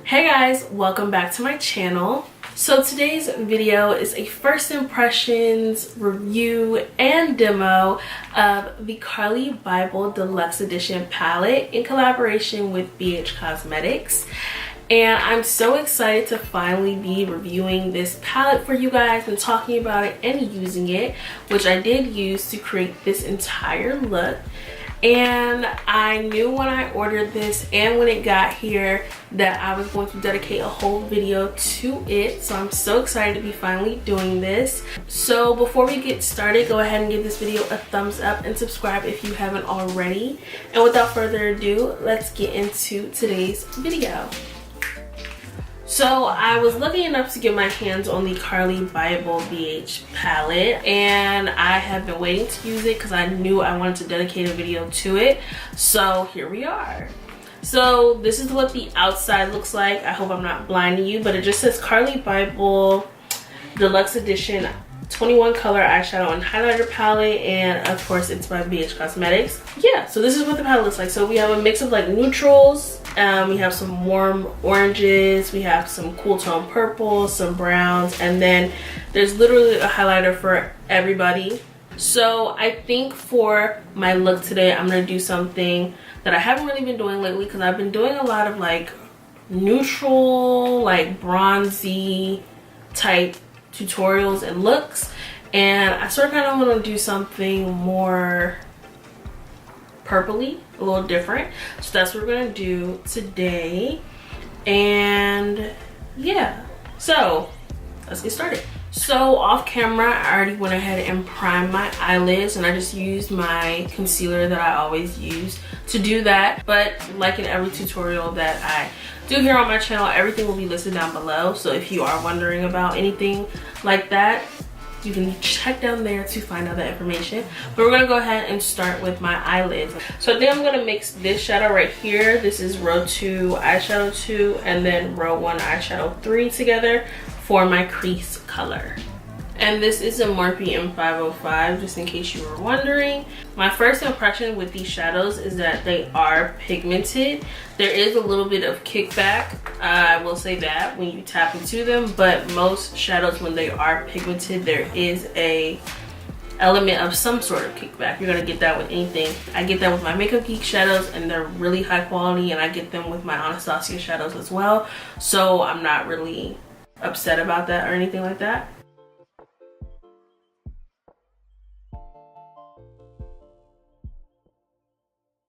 Hey guys, welcome back to my channel. So today's video is a first impressions review and demo of the CARLI BYBEL Deluxe Edition palette in collaboration with BH Cosmetics. And I'm so excited to finally be reviewing this palette for you guys and talking about it and using it, which I did use to create this entire look. And I knew when I ordered this and when it got here that I was going to dedicate a whole video to it, so I'm so excited to be finally doing this. So before we get started, go ahead and give this video a thumbs up and subscribe if you haven't already. And without further ado, let's get into today's video. So I was lucky enough to get my hands on the CARLI BYBEL BH palette, and I have been waiting to use it because I knew I wanted to dedicate a video to it. So here we are. So this is what the outside looks like. I hope I'm not blinding you, but it just says CARLI BYBEL Deluxe Edition 21 color eyeshadow and highlighter palette, and of course it's by BH Cosmetics. Yeah, so this is what the palette looks like. So we have a mix of like neutrals, we have some warm oranges, we have some cool tone purples, some browns, and then there's literally a highlighter for everybody. So I think for my look today, I'm gonna do something that I haven't really been doing lately because I've been doing a lot of like neutral, like bronzy type tutorials and looks, and I sort of kind of want to do something more purpley, a little different. So that's what we're gonna do today. And yeah, so let's get started. So off camera, I already went ahead and primed my eyelids, and I just used my concealer that I always use to do that. But like in every tutorial that I do here on my channel, everything will be listed down below. So if you are wondering about anything like that, you can check down there to find out that information. But we're gonna go ahead and start with my eyelids. So I think I'm gonna mix this shadow right here. This is row 2 eyeshadow 2 and then row 1 eyeshadow 3 together for my crease color. And this is a Morphe M505, just in case you were wondering. My first impression with these shadows is that they are pigmented. There is a little bit of kickback, I will say that, when you tap into them, but most shadows, when they are pigmented, there is a element of some sort of kickback. You're gonna get that with anything. I get that with my Makeup Geek shadows, and they're really high quality, and I get them with my Anastasia shadows as well. So I'm not really upset about that or anything like that.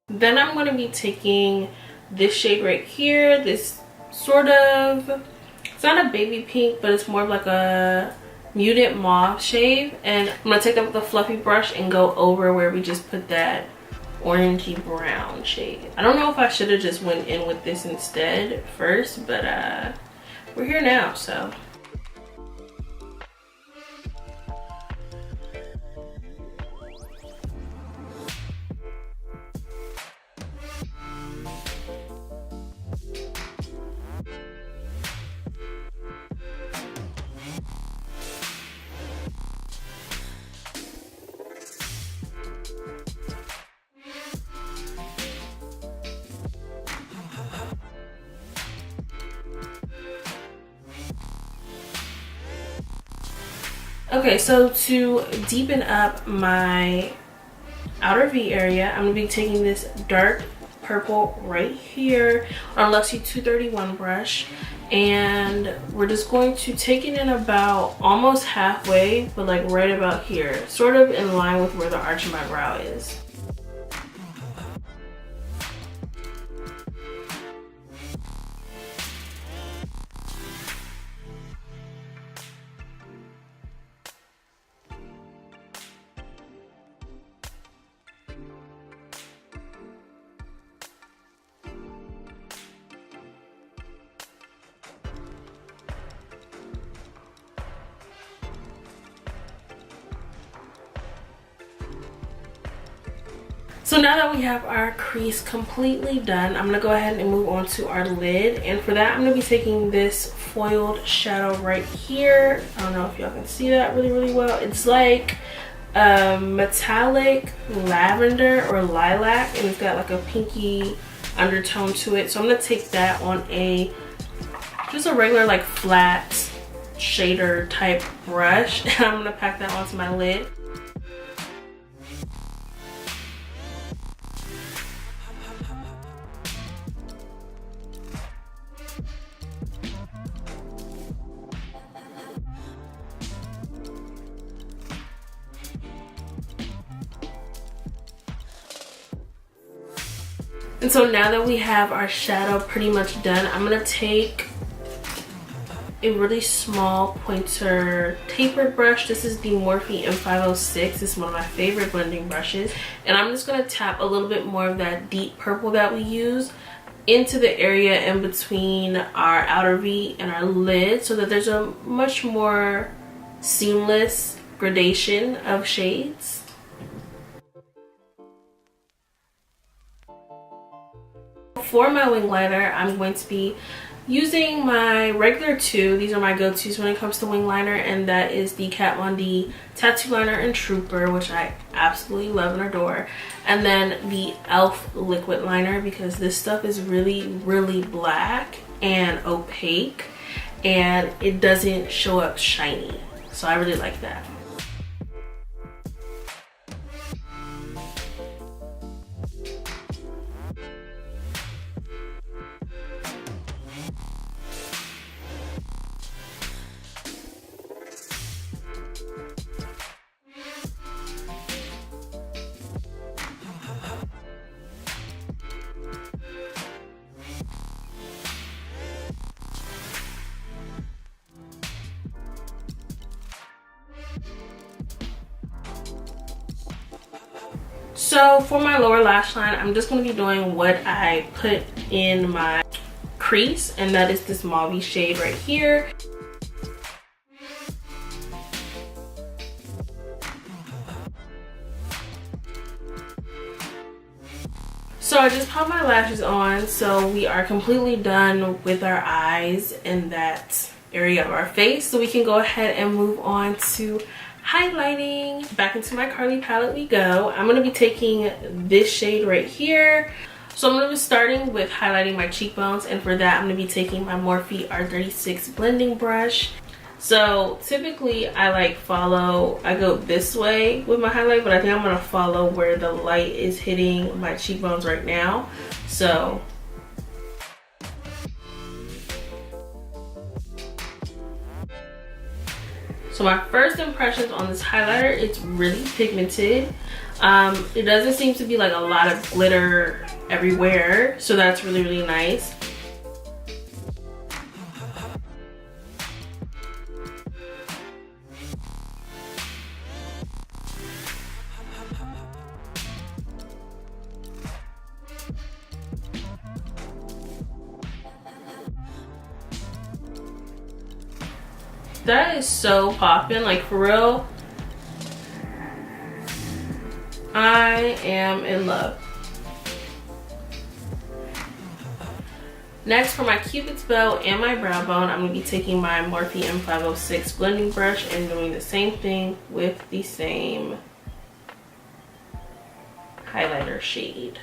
Then I'm going to be taking this shade right here, this sort of, it's not a baby pink, but it's more of like a muted mauve shade, and I'm going to take that with a fluffy brush and go over where we just put that orangey brown shade. I don't know if I should have just went in with this instead first, but we're here now, so. Okay, so to deepen up my outer V area, I'm going to be taking this dark purple right here on Luxie 231 brush, and we're just going to take it in about almost halfway, but like right about here, sort of in line with where the arch of my brow is. So now that we have our crease completely done, I'm gonna go ahead and move on to our lid. And for that, I'm gonna be taking this foiled shadow right here. I don't know if y'all can see that really well. It's like metallic lavender or lilac, and it's got like a pinky undertone to it. So I'm gonna take that on a just a regular like flat shader type brush, and I'm gonna pack that onto my lid. And so now that we have our shadow pretty much done, I'm gonna take a really small pointer tapered brush. This is the Morphe M506. This is one of my favorite blending brushes. And I'm just gonna tap a little bit more of that deep purple that we use into the area in between our outer V and our lid so that there's a much more seamless gradation of shades. For my wing liner, I'm going to be using my regular two. These are my go-tos when it comes to wing liner, and that is the Kat Von D Tattoo Liner in Trooper, which I absolutely love and adore, and then the e.l.f. liquid liner, because this stuff is really, really black and opaque, and it doesn't show up shiny, so I really like that. So for my lower lash line, I'm just going to be doing what I put in my crease, and that is this mauve shade right here. So I just popped my lashes on, so we are completely done with our eyes in that area of our face. So we can go ahead and move on to highlighting. Back into my CARLI palette we go. I'm going to be taking this shade right here. So I'm going to be starting with highlighting my cheekbones, and for that I'm going to be taking my Morphe R36 blending brush. So typically I go this way with my highlight, but I think I'm going to follow where the light is hitting my cheekbones right now. So my first impressions on this highlighter, it's really pigmented. It doesn't seem to be like a lot of glitter everywhere, so that's really, really nice. That is so poppin', like for real. I am in love. Next, for my cupid's bow and my brow bone, I'm going to be taking my Morphe M506 blending brush and doing the same thing with the same highlighter shade.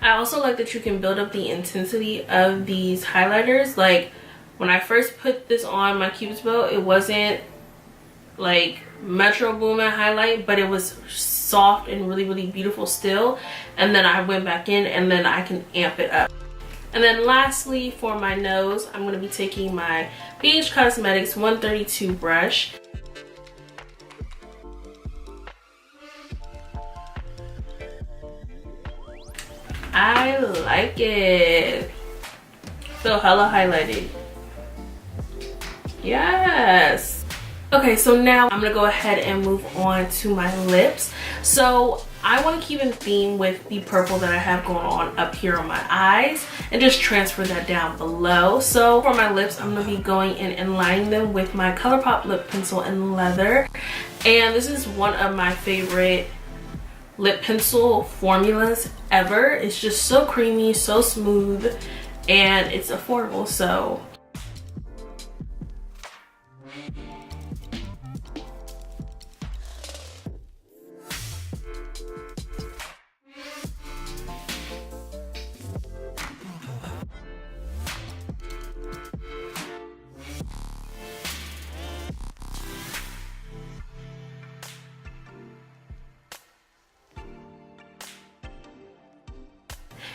I also like that you can build up the intensity of these highlighters. Like when I first put this on my cupid's bow, it wasn't like Metro Boomin highlight, but it was soft and really, really beautiful still. And then I went back in and then I can amp it up. And then lastly, for my nose, I'm going to be taking my BH Cosmetics 132 brush. I like it. Feel hella highlighted. Yes. Okay, so now I'm gonna go ahead and move on to my lips. So I want to keep in theme with the purple that I have going on up here on my eyes and just transfer that down below. So for my lips, I'm gonna be going in and lining them with my ColourPop lip pencil in leather. And this is one of my favorite lip pencil formulas ever. It's just so creamy, so smooth, and it's affordable. So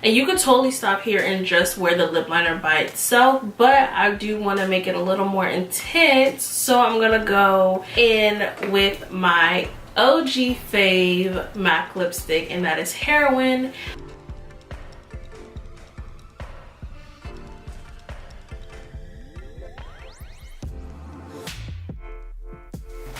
And you could totally stop here and just wear the lip liner by itself, but I do want to make it a little more intense, so I'm gonna go in with my OG fave MAC lipstick, and that is Heroin.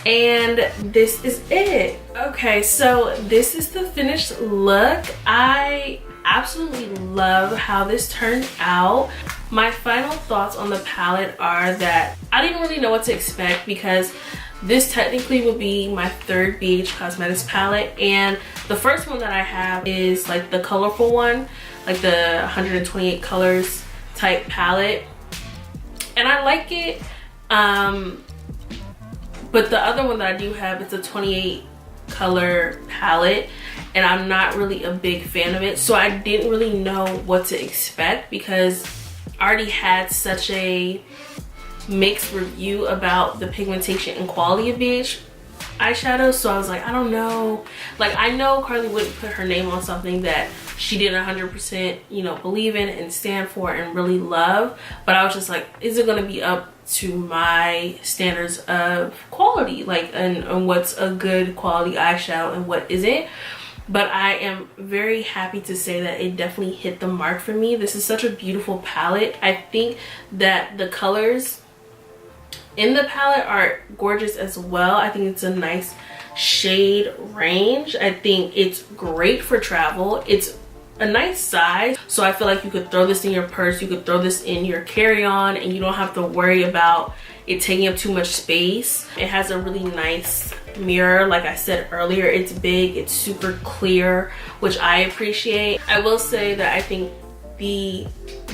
And this is it. Okay, so this is the finished look. I absolutely love how this turned out. My final thoughts on the palette are that I didn't really know what to expect, because this technically would be my third BH Cosmetics palette, and the first one that I have is like the colorful one, like the 128 colors type palette, and I like it. But the other one that I do have, it's a 28 color palette, and I'm not really a big fan of it. So I didn't really know what to expect, because I already had such a mixed review about the pigmentation and quality of BH eyeshadow. So I was like, I don't know. Like, I know Carly wouldn't put her name on something that she didn't 100%, you know, believe in and stand for and really love. But I was just like, is it gonna be up to my standards of quality, like, and what's a good quality eyeshadow and what isn't? But I am very happy to say that it definitely hit the mark for me. This is such a beautiful palette. I think that the colors in the palette are gorgeous as well. I think it's a nice shade range. I think it's great for travel. It's a nice size, so I feel like you could throw this in your purse, you could throw this in your carry-on, and you don't have to worry about it taking up too much space. It has a really nice mirror. Like I said earlier, it's big, it's super clear, which I appreciate. I will say that I think the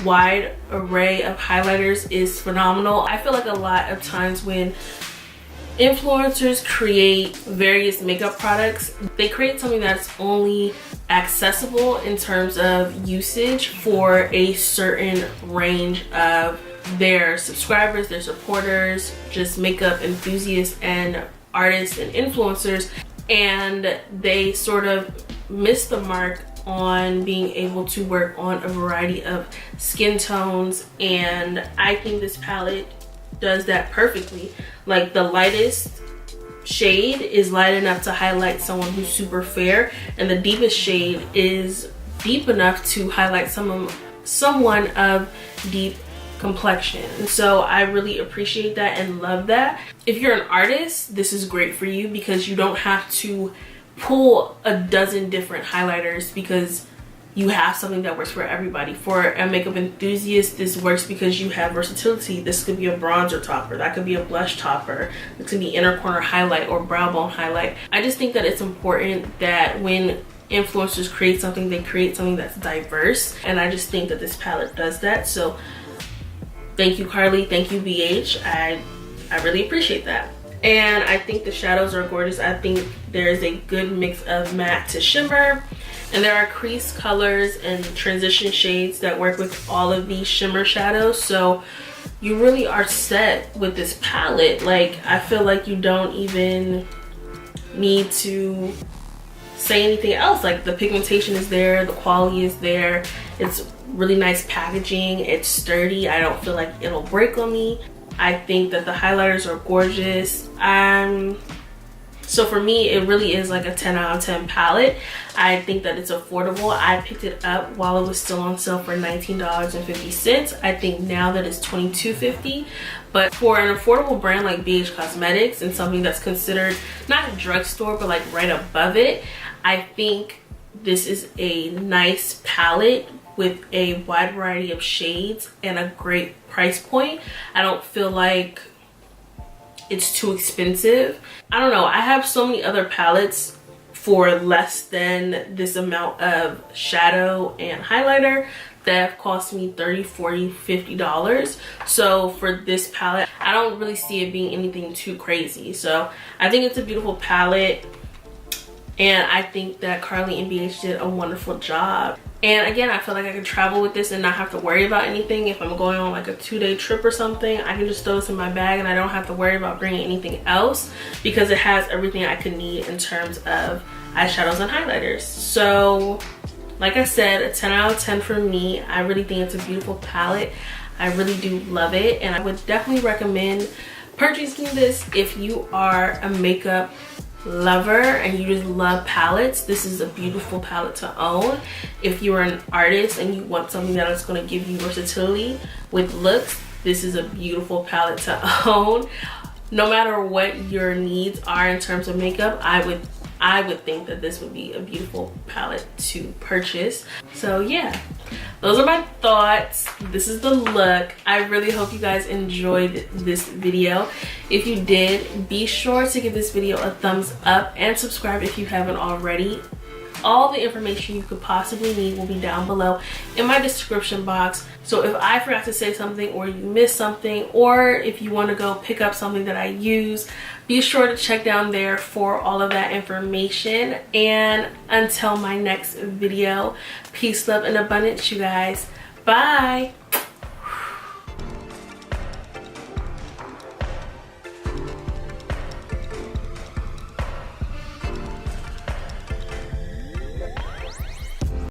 wide array of highlighters is phenomenal. I feel like a lot of times when influencers create various makeup products, they create something that's only accessible in terms of usage for a certain range of their subscribers, their supporters, just makeup enthusiasts and artists and influencers, and they sort of miss the mark on being able to work on a variety of skin tones. And I think this palette does that perfectly. Like, the lightest shade is light enough to highlight someone who's super fair, and the deepest shade is deep enough to highlight someone of deep complexion. And so I really appreciate that and love that. If you're an artist, this is great for you, because you don't have to pull a dozen different highlighters because you have something that works for everybody. For a makeup enthusiast, this works because you have versatility. This could be a bronzer topper, that could be a blush topper, it could be inner corner highlight or brow bone highlight. I just think that it's important that when influencers create something, they create something that's diverse, and I just think that this palette does that. So thank you, Carly, thank you, BH. I really appreciate that. And I think the shadows are gorgeous. I think there's a good mix of matte to shimmer, and there are crease colors and transition shades that work with all of these shimmer shadows. So you really are set with this palette. Like, I feel like you don't even need to say anything else. Like, the pigmentation is there, the quality is there, it's really nice packaging, it's sturdy, I don't feel like it'll break on me. I think that the highlighters are gorgeous. So for me, it really is like a 10 out of 10 palette. I think that it's affordable. I picked it up while it was still on sale for $19.50. I think now that it's $22.50. But for an affordable brand like BH Cosmetics, and something that's considered not a drugstore but like right above it, I think this is a nice palette with a wide variety of shades and a great price point. I don't feel like it's too expensive. I don't know, I have so many other palettes for less than this amount of shadow and highlighter that have cost me $30, $40, $50. So for this palette, I don't really see it being anything too crazy. So I think it's a beautiful palette, and I think that Carly and BH did a wonderful job. And again, I feel like I can travel with this and not have to worry about anything. If I'm going on like a 2-day trip or something, I can just throw this in my bag and I don't have to worry about bringing anything else, because it has everything I could need in terms of eyeshadows and highlighters. So like I said, a 10 out of 10 for me. I really think it's a beautiful palette. I really do love it, and I would definitely recommend purchasing this if you are a makeup lover and you just love palettes. This is a beautiful palette to own. If you are an artist and you want something that is going to give you versatility with looks, this is a beautiful palette to own. No matter what your needs are in terms of makeup, I would think that this would be a beautiful palette to purchase. So yeah, those are my thoughts. This is the look. I really hope you guys enjoyed this video. If you did, be sure to give this video a thumbs up and subscribe if you haven't already. All the information you could possibly need will be down below in my description box. So if I forgot to say something, or you missed something, or if you want to go pick up something that I use, be sure to check down there for all of that information. And until my next video, peace, love, and abundance, you guys. Bye.